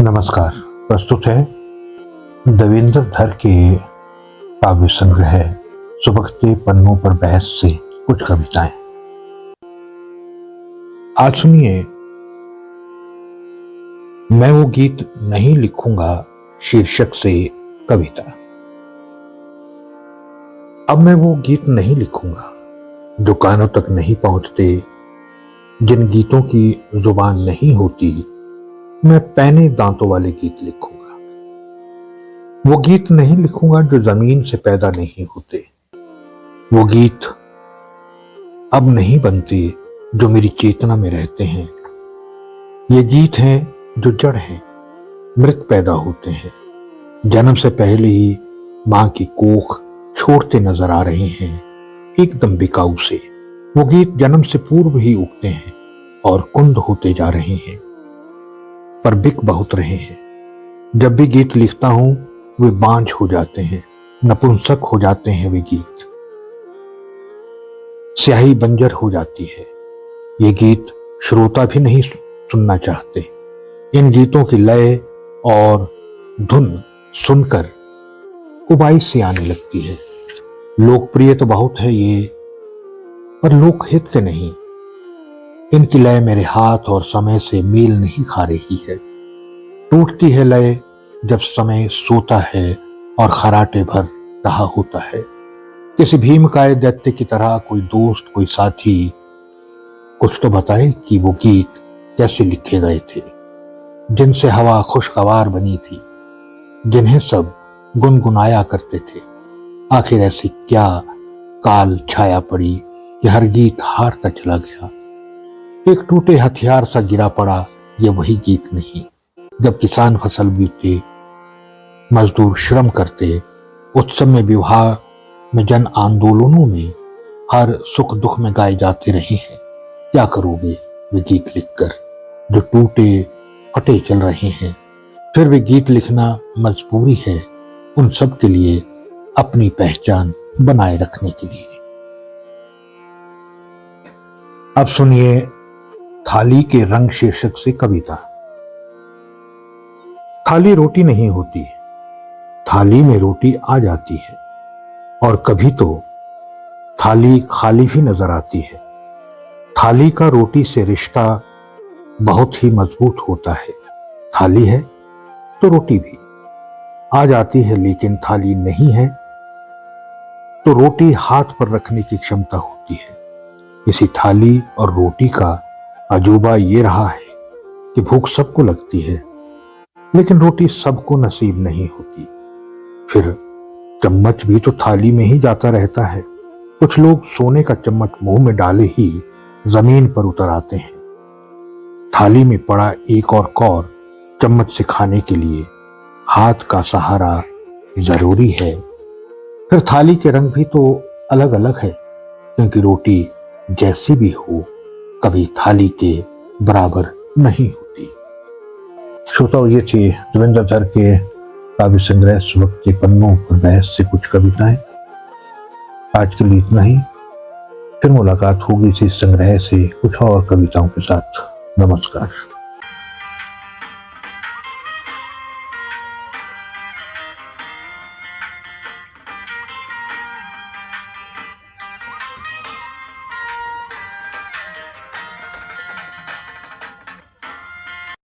नमस्कार। प्रस्तुत है देवेंद्र धर के काव्य संग्रह सुबकते पन्नों पर बहस से कुछ कविताएं। आज सुनिए, मैं वो गीत नहीं लिखूंगा शीर्षक से कविता। अब मैं वो गीत नहीं लिखूंगा जो कानों तक नहीं पहुंचते, जिन गीतों की जुबान नहीं होती। मैं पैने दांतों वाले गीत लिखूंगा। वो गीत नहीं लिखूंगा जो जमीन से पैदा नहीं होते। वो गीत अब नहीं बनते जो मेरी चेतना में रहते हैं। ये गीत हैं जो जड़ हैं, मृत पैदा होते हैं, जन्म से पहले ही मां की कोख छोड़ते नजर आ रहे हैं, एकदम बिकाऊ से। वो गीत जन्म से पूर्व ही उगते हैं और कुंद होते जा रहे हैं, पर बिक बहुत रहे हैं। जब भी गीत लिखता हूं वे बांझ हो जाते हैं, नपुंसक हो जाते हैं वे गीत। स्याही बंजर हो जाती है। ये गीत श्रोता भी नहीं सुनना चाहते। इन गीतों की लय और धुन सुनकर उबाई सी आने लगती है। लोकप्रिय तो बहुत है ये, पर लोकहित के नहीं। इनकी लय मेरे हाथ और समय से मेल नहीं खा रही है। टूटती है लय जब समय सोता है और खराटे भर रहा होता है। किसी भीमकाय दैत्य की तरह कोई दोस्त, कोई साथी कुछ तो बताए कि वो गीत कैसे लिखे गए थे, जिनसे हवा खुशगवार बनी थी, जिन्हें सब गुनगुनाया करते थे। आखिर ऐसी क्या काल छाया पड़ी कि हर गीत हारता चला गया। एक टूटे हथियार सा गिरा पड़ा, ये वही गीत नहीं। जब किसान फसल बीते, मजदूर श्रम करते, उत्सव में, विवाह में, जन आंदोलनों में, हर सुख दुख में गाए जाते रहे हैं। क्या करोगे वे गीत लिखकर जो टूटे फटे चल रहे हैं। फिर वे गीत लिखना मजबूरी है उन सब के लिए, अपनी पहचान बनाए रखने के लिए। अब सुनिए थाली के रंग शीर्षक से कविता। खाली रोटी नहीं होती, थाली में रोटी आ जाती है, और कभी तो थाली खाली भी नजर आती है। थाली का रोटी से रिश्ता बहुत ही मजबूत होता है। थाली है तो रोटी भी आ जाती है, लेकिन थाली नहीं है तो रोटी हाथ पर रखने की क्षमता होती है। इसी थाली और रोटी का अजूबा ये रहा है कि भूख सबको लगती है, लेकिन रोटी सबको नसीब नहीं होती। फिर चम्मच भी तो थाली में ही जाता रहता है। कुछ लोग सोने का चम्मच मुंह में डाले ही जमीन पर उतर आते हैं। थाली में पड़ा एक और कौर चम्मच से खाने के लिए हाथ का सहारा जरूरी है। फिर थाली के रंग भी तो अलग अलग है, क्योंकि रोटी जैसी भी हो कभी थाली के बराबर नहीं होती। श्रोताओ, ये थी देवेंद्र धर के काव्य संग्रह सुबकते पन्नों पर बहस से कुछ कविताएं। आज के लिए इतना ही। फिर मुलाकात होगी इसी संग्रह से कुछ और कविताओं के साथ। नमस्कार।